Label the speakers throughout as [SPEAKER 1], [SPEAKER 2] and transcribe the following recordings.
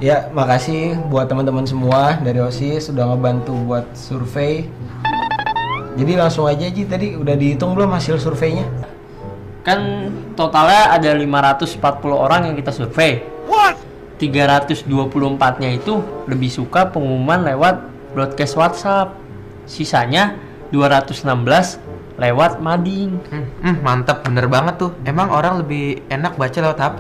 [SPEAKER 1] Ya, makasih buat teman-teman semua dari OSIS sudah ngebantu buat survei. Jadi langsung aja Ji, tadi udah dihitung belum hasil surveinya?
[SPEAKER 2] Kan totalnya ada 540 orang yang kita survei. 324-nya itu lebih suka pengumuman lewat broadcast WhatsApp. Sisanya 216 lewat mading.
[SPEAKER 3] Mantap, bener banget tuh. Emang orang lebih enak baca lewat HP.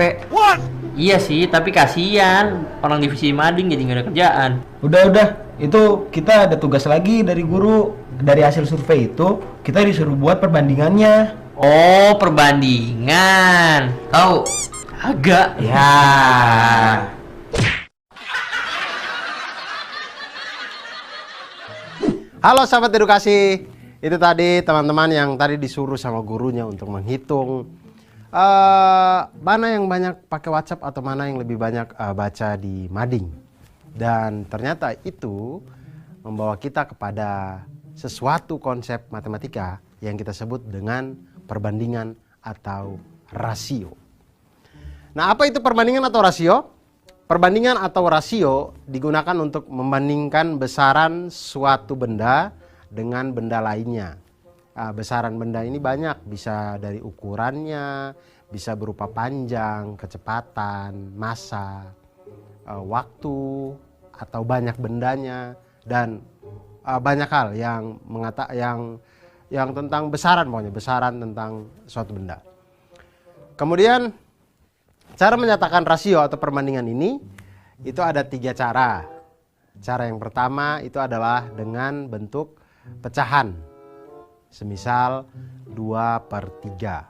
[SPEAKER 2] Iya sih, tapi kasihan orang divisi mading jadi nggak ada kerjaan.
[SPEAKER 1] Udah, itu kita ada tugas lagi dari guru. Dari hasil survei itu, kita disuruh buat perbandingannya.
[SPEAKER 2] Oh, perbandingan.
[SPEAKER 3] Tahu?
[SPEAKER 2] Agak.
[SPEAKER 3] Ya.
[SPEAKER 4] Halo sahabat edukasi, itu tadi teman-teman yang tadi disuruh sama gurunya untuk menghitung mana yang banyak pakai WhatsApp atau mana yang lebih banyak baca di mading. Dan ternyata itu membawa kita kepada sesuatu konsep matematika yang kita sebut dengan perbandingan atau rasio. Nah, apa itu perbandingan atau rasio? Perbandingan atau rasio digunakan untuk membandingkan besaran suatu benda dengan benda lainnya. Besaran benda ini banyak, bisa dari ukurannya, bisa berupa panjang, kecepatan, massa, waktu, atau banyak bendanya, dan banyak hal yang tentang besaran, pokoknya besaran tentang suatu benda. Kemudian cara menyatakan rasio atau perbandingan ini itu ada 3 cara. Cara yang pertama itu adalah dengan bentuk pecahan. Semisal 2/3,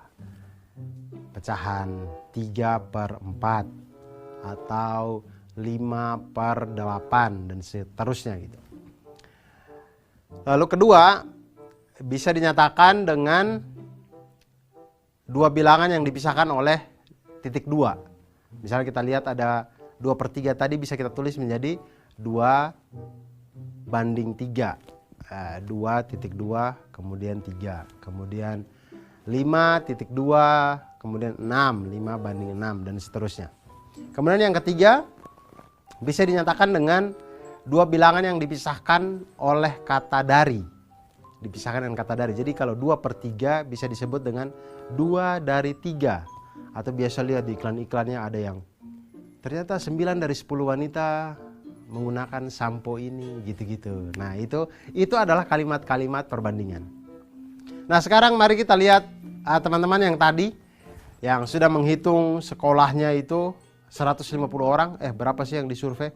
[SPEAKER 4] pecahan 3/4, atau 5/8, dan seterusnya gitu. Lalu kedua, bisa dinyatakan dengan dua bilangan yang dipisahkan oleh titik 2. Misalnya kita lihat ada 2/3 tadi, bisa kita tulis menjadi 2/3. 2.2 kemudian 3, kemudian 5.2, kemudian 6, 5/6, dan seterusnya. Kemudian yang ketiga, bisa dinyatakan dengan dua bilangan yang dipisahkan oleh kata dari. Dipisahkan dengan kata dari. Jadi kalau 2/3 bisa disebut dengan 2/3. Atau biasa lihat di iklan-iklannya ada yang ternyata 9 dari 10 wanita menggunakan sampo ini, gitu-gitu. Nah, itu adalah kalimat-kalimat perbandingan. Nah, sekarang mari kita lihat teman-teman yang tadi yang sudah menghitung sekolahnya itu 150 orang. Berapa sih yang disurvei?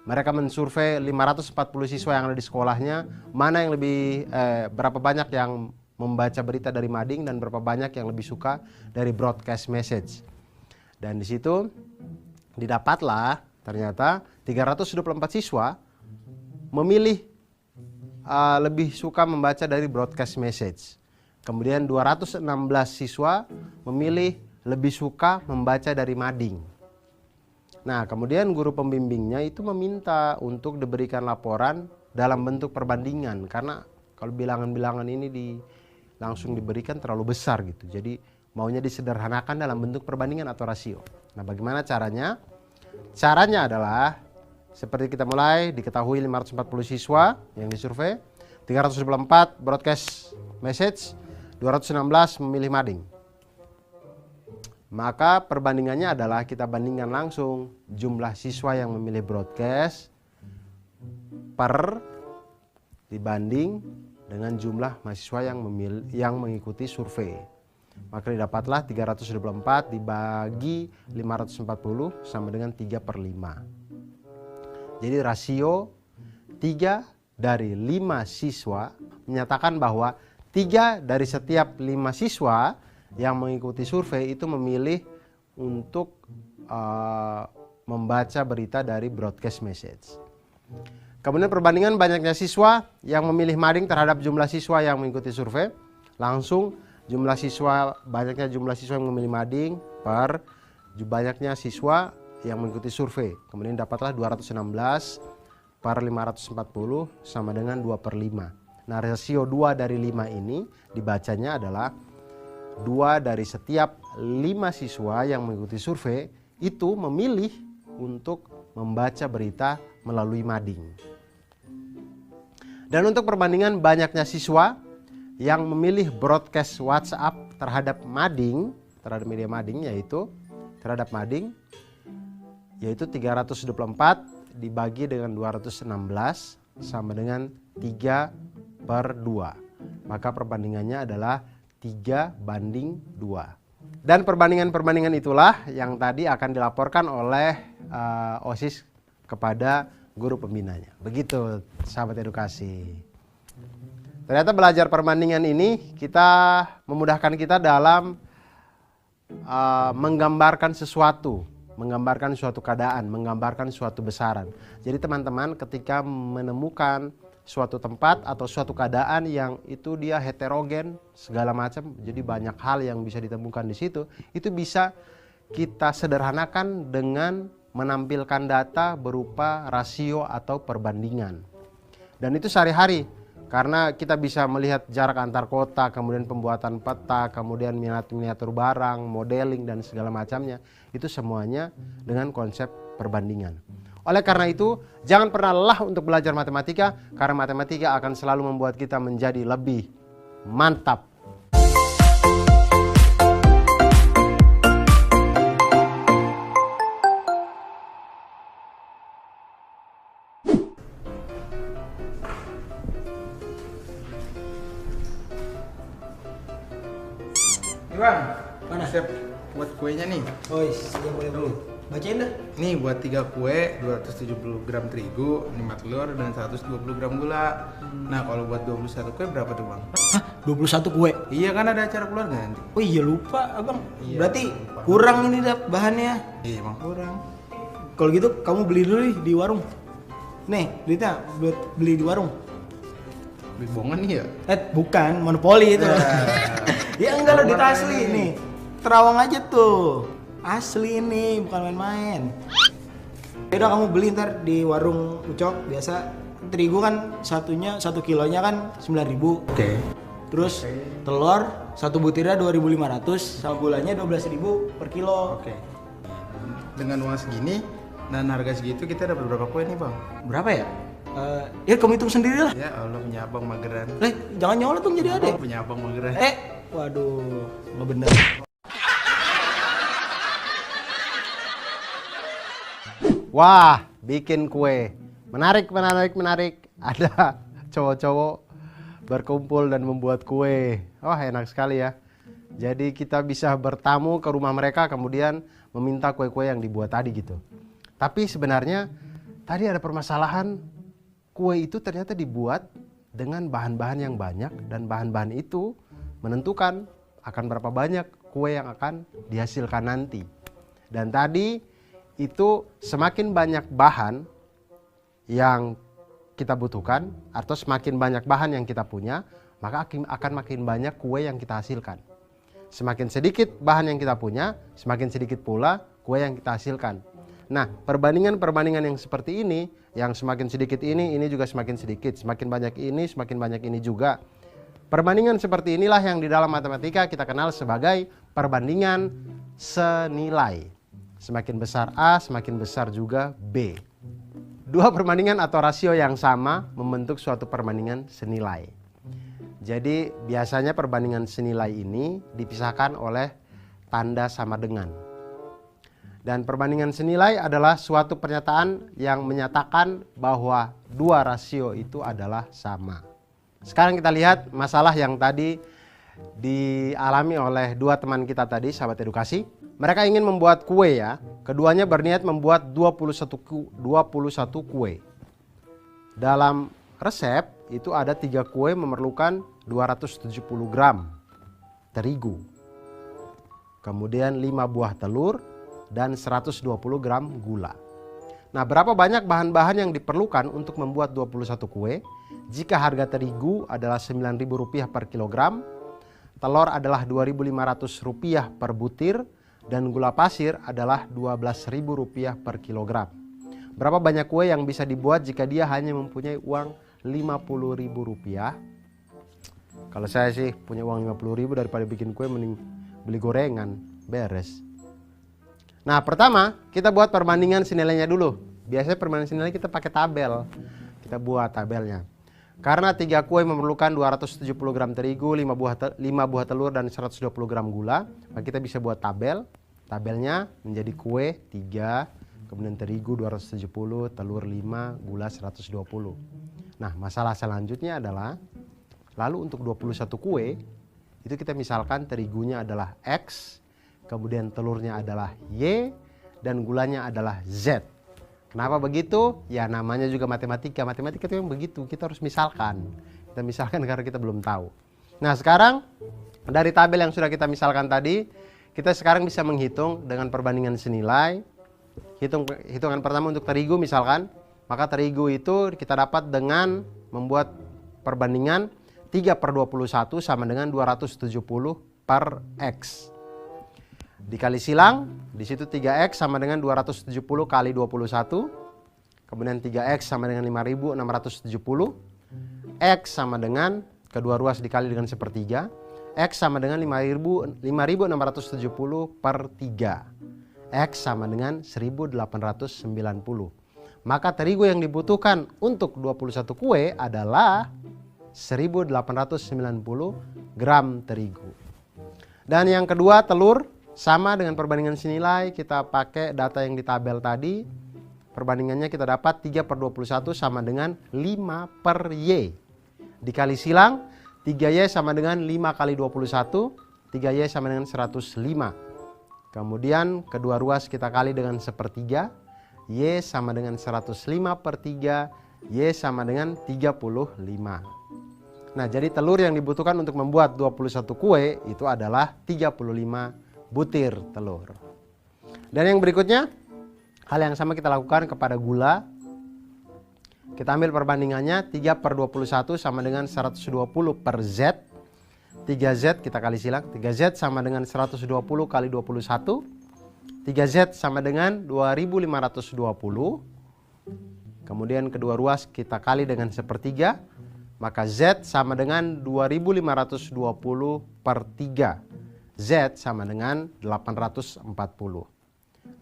[SPEAKER 4] Mereka mensurvei 540 siswa yang ada di sekolahnya. Mana yang lebih berapa banyak yang membaca berita dari mading dan berapa banyak yang lebih suka dari broadcast message. Dan di situ didapatlah ternyata 324 siswa memilih lebih suka membaca dari broadcast message. Kemudian 216 siswa memilih lebih suka membaca dari mading. Nah, kemudian guru pembimbingnya itu meminta untuk diberikan laporan dalam bentuk perbandingan, karena kalau bilangan-bilangan ini langsung diberikan terlalu besar gitu. Jadi maunya disederhanakan dalam bentuk perbandingan atau rasio. Nah, bagaimana caranya? Caranya adalah seperti kita mulai, diketahui 540 siswa yang disurvei, 324 broadcast message, 216 memilih mading. Maka perbandingannya adalah kita bandingkan langsung jumlah siswa yang memilih broadcast dibanding dengan jumlah mahasiswa yang mengikuti survei. Maka didapatlah 324 dibagi 540 sama dengan 3/5. Jadi rasio 3 dari 5 siswa menyatakan bahwa 3 dari setiap 5 siswa yang mengikuti survei itu memilih untuk membaca berita dari broadcast message. Kemudian perbandingan banyaknya siswa yang memilih mading terhadap jumlah siswa yang mengikuti survei. Langsung banyaknya jumlah siswa yang memilih mading per banyaknya siswa yang mengikuti survei. Kemudian dapatlah 216 per 540 sama dengan 2/5. Nah, rasio 2 dari 5 ini dibacanya adalah 2 dari setiap 5 siswa yang mengikuti survei itu memilih untuk membaca berita melalui mading. Dan untuk perbandingan banyaknya siswa yang memilih broadcast WhatsApp terhadap mading, terhadap media mading yaitu 324 dibagi dengan 216 sama dengan 3/2. Maka perbandingannya adalah 3:2. Dan perbandingan-perbandingan itulah yang tadi akan dilaporkan oleh OSIS kepada guru pembinanya. Begitu sahabat edukasi. Ternyata belajar perbandingan ini memudahkan kita dalam menggambarkan sesuatu, menggambarkan suatu keadaan, menggambarkan suatu besaran. Jadi teman-teman ketika menemukan suatu tempat atau suatu keadaan yang itu dia heterogen segala macam, jadi banyak hal yang bisa ditemukan di situ, itu bisa kita sederhanakan dengan menampilkan data berupa rasio atau perbandingan. Dan itu sehari-hari, karena kita bisa melihat jarak antar kota, kemudian pembuatan peta, kemudian miniatur barang, modeling dan segala macamnya, itu semuanya dengan konsep perbandingan. Oleh karena itu, jangan pernah lelah untuk belajar matematika, karena matematika akan selalu membuat kita menjadi lebih mantap.
[SPEAKER 5] Bang,
[SPEAKER 1] Mana?
[SPEAKER 5] siap buat kuenya nih.
[SPEAKER 1] Oh iya boleh dulu. Bacain dah.
[SPEAKER 5] Nih buat 3 kue, 270 gram terigu, 5 telur, dan 120 gram gula. Nah kalau buat 21 kue berapa tuh bang?
[SPEAKER 1] Hah? 21 kue?
[SPEAKER 5] Iya kan ada acara keluarga nanti.
[SPEAKER 1] Oh iya lupa abang.
[SPEAKER 5] Iya,
[SPEAKER 1] Berarti
[SPEAKER 5] lupa.
[SPEAKER 1] kurang ini dah bahannya.
[SPEAKER 5] Iya bang kurang.
[SPEAKER 1] Kalau gitu kamu beli dulu nih di warung. Nih duitnya buat beli di warung.
[SPEAKER 5] Beli bongan nih ya?
[SPEAKER 1] Bukan, monopoli itu. Ya enggak lah, duit
[SPEAKER 5] Warung
[SPEAKER 1] asli
[SPEAKER 5] ini.
[SPEAKER 1] nih. Terawang aja tuh. Asli nih, bukan main-main. Yaudah kamu beli ntar di warung Ucok biasa. Terigu kan satunya 1 kilonya kan 9.000.
[SPEAKER 5] Oke.
[SPEAKER 1] Terus telur satu butirnya 2.500 sama gulanya 12.000 per kilo.
[SPEAKER 5] Oke. Dengan uang segini dan harga segitu kita dapat berapa kue nih bang?
[SPEAKER 1] Berapa ya? Ya kamu hitung sendiri lah.
[SPEAKER 5] Ya Allah punya abang mageran.
[SPEAKER 1] Jangan nyolot dong jadi adek.
[SPEAKER 5] Punya abang mageran.
[SPEAKER 1] Waduh, nggak bener.
[SPEAKER 4] Wah, bikin kue. Menarik. Ada cowok-cowok berkumpul dan membuat kue. Wah, enak sekali ya. Jadi kita bisa bertamu ke rumah mereka kemudian meminta kue-kue yang dibuat tadi gitu. Tapi sebenarnya tadi ada permasalahan. Kue itu ternyata dibuat dengan bahan-bahan yang banyak dan bahan-bahan itu menentukan akan berapa banyak kue yang akan dihasilkan nanti. Dan tadi itu semakin banyak bahan yang kita butuhkan atau semakin banyak bahan yang kita punya, maka akan makin banyak kue yang kita hasilkan. Semakin sedikit bahan yang kita punya, semakin sedikit pula kue yang kita hasilkan. Nah, perbandingan-perbandingan yang seperti ini, yang semakin sedikit ini juga semakin sedikit, semakin banyak ini juga. Perbandingan seperti inilah yang di dalam matematika kita kenal sebagai perbandingan senilai. Semakin besar A, semakin besar juga B. Dua perbandingan atau rasio yang sama membentuk suatu perbandingan senilai. Jadi biasanya perbandingan senilai ini dipisahkan oleh tanda sama dengan. Dan perbandingan senilai adalah suatu pernyataan yang menyatakan bahwa dua rasio itu adalah sama. Sekarang kita lihat masalah yang tadi dialami oleh dua teman kita tadi, sahabat edukasi. Mereka ingin membuat kue ya. Keduanya berniat membuat 21 kue. Dalam resep itu ada 3 kue memerlukan 270 gram terigu. Kemudian 5 buah telur dan 120 gram gula. Nah, berapa banyak bahan-bahan yang diperlukan untuk membuat 21 kue? Jika harga terigu adalah Rp9.000 per kilogram, telur adalah Rp2.500 per butir, dan gula pasir adalah Rp12.000 per kilogram. Berapa banyak kue yang bisa dibuat jika dia hanya mempunyai uang Rp50.000? Kalau saya sih punya uang Rp50.000 daripada bikin kue mending beli gorengan, beres. Nah, pertama kita buat perbandingan senilainya dulu. Biasanya perbandingan senilai kita pakai tabel. Kita buat tabelnya. Karena 3 kue memerlukan 270 gram terigu, 5 buah telur, dan 120 gram gula, maka kita bisa buat tabel. Tabelnya menjadi kue 3, kemudian terigu 270, telur 5, gula 120. Nah, masalah selanjutnya adalah, lalu untuk 21 kue, itu kita misalkan terigunya adalah X, kemudian telurnya adalah Y, dan gulanya adalah Z. Kenapa begitu? Ya namanya juga matematika. Matematika itu yang begitu, kita harus misalkan. Kita misalkan karena kita belum tahu. Nah sekarang dari tabel yang sudah kita misalkan tadi, kita sekarang bisa menghitung dengan perbandingan senilai. Hitungan pertama untuk terigu misalkan, maka terigu itu kita dapat dengan membuat perbandingan 3/21 sama dengan 270 per X. Dikali silang, di situ 3X sama dengan 270 kali 21. Kemudian 3X sama dengan 5.670. X sama dengan kedua ruas dikali dengan sepertiga. X sama dengan 5.670 per 3. X sama dengan 1.890. Maka terigu yang dibutuhkan untuk 21 kue adalah 1.890 gram terigu. Dan yang kedua telur. Sama dengan perbandingan senilai, kita pakai data yang di tabel tadi. Perbandingannya kita dapat 3/21 sama dengan 5 per Y. Dikali silang, 3Y sama dengan 5 kali 21, 3Y sama dengan 105. Kemudian kedua ruas kita kali dengan sepertiga, Y sama dengan 105 per 3, Y sama dengan 35. Nah jadi telur yang dibutuhkan untuk membuat 21 kue itu adalah 35 butir telur. Dan yang berikutnya, hal yang sama kita lakukan kepada gula. Kita ambil perbandingannya 3/21 sama dengan 120 per Z. 3Z kita kali silang, 3Z sama dengan 120 kali 21. 3Z sama dengan 2520. Kemudian kedua ruas kita kali dengan sepertiga, maka Z sama dengan 2520 per 3. Z sama dengan 840.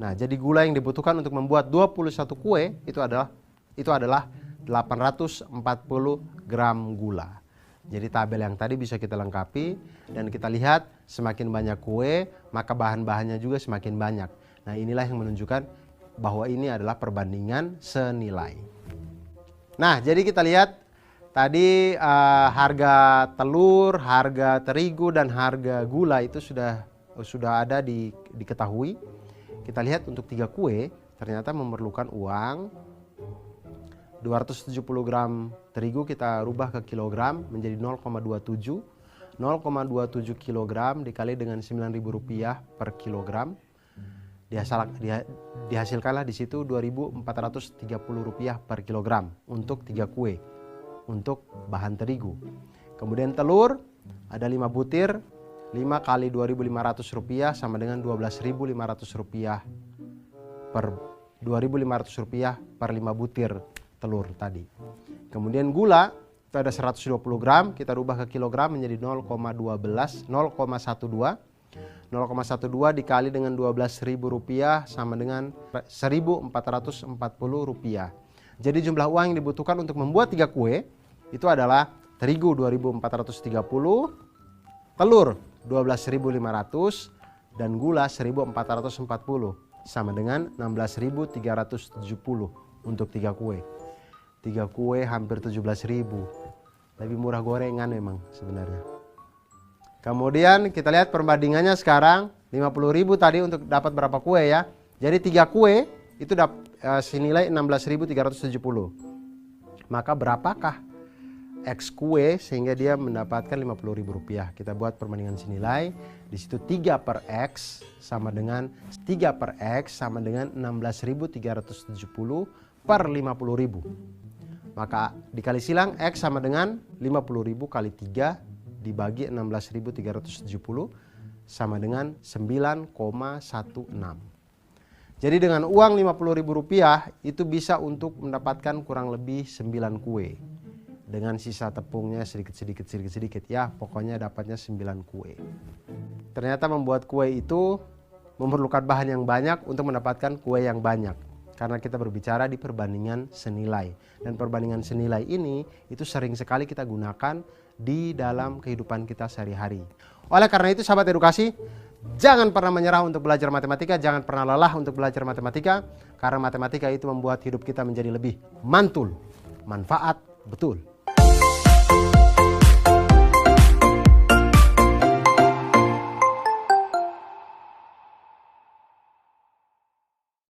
[SPEAKER 4] Nah, jadi gula yang dibutuhkan untuk membuat 21 kue itu adalah 840 gram gula. Jadi tabel yang tadi bisa kita lengkapi dan kita lihat semakin banyak kue, maka bahan-bahannya juga semakin banyak. Nah, inilah yang menunjukkan bahwa ini adalah perbandingan senilai. Nah, jadi kita lihat tadi harga telur, harga terigu, dan harga gula itu sudah ada diketahui. Kita lihat untuk 3 kue ternyata memerlukan uang 270 gram terigu kita rubah ke kilogram menjadi 0,27. 0,27 kilogram dikali dengan Rp9.000 per kilogram. Dihasilkanlah di situ Rp2.430 per kilogram untuk 3 kue. Untuk bahan terigu. Kemudian telur ada 5 butir, 5 kali Rp2.500 sama dengan Rp12.500 per Rp2.500 per 5 butir telur tadi. Kemudian gula itu ada 120 gram, kita rubah ke kilogram menjadi 0,12 dikali dengan Rp12.000 sama dengan Rp1.440. Jadi jumlah uang yang dibutuhkan untuk membuat 3 kue itu adalah terigu 2.430, telur 12.500, dan gula 1.440 sama dengan 16.370 untuk 3 kue. 3 kue hampir 17.000. Lebih murah gorengan memang sebenarnya. Kemudian kita lihat perbandingannya sekarang 50.000 tadi untuk dapat berapa kue ya. Jadi 3 kue itu senilai 16.370. Maka berapakah X kue sehingga dia mendapatkan Rp50.000? Kita buat perbandingan senilai. Di situ 3 per X sama dengan 16.370 per 50.000. Maka dikali silang X sama dengan 50.000 kali 3 dibagi 16.370 sama dengan 9,16. Jadi dengan uang Rp50.000 itu bisa untuk mendapatkan kurang lebih 9 kue. Dengan sisa tepungnya sedikit ya, pokoknya dapatnya 9 kue. Ternyata membuat kue itu memerlukan bahan yang banyak untuk mendapatkan kue yang banyak. Karena kita berbicara di perbandingan senilai. Dan perbandingan senilai ini itu sering sekali kita gunakan di dalam kehidupan kita sehari-hari. Oleh karena itu sahabat edukasi, jangan pernah menyerah untuk belajar matematika, jangan pernah lelah untuk belajar matematika, karena matematika itu membuat hidup kita menjadi lebih mantul, manfaat betul.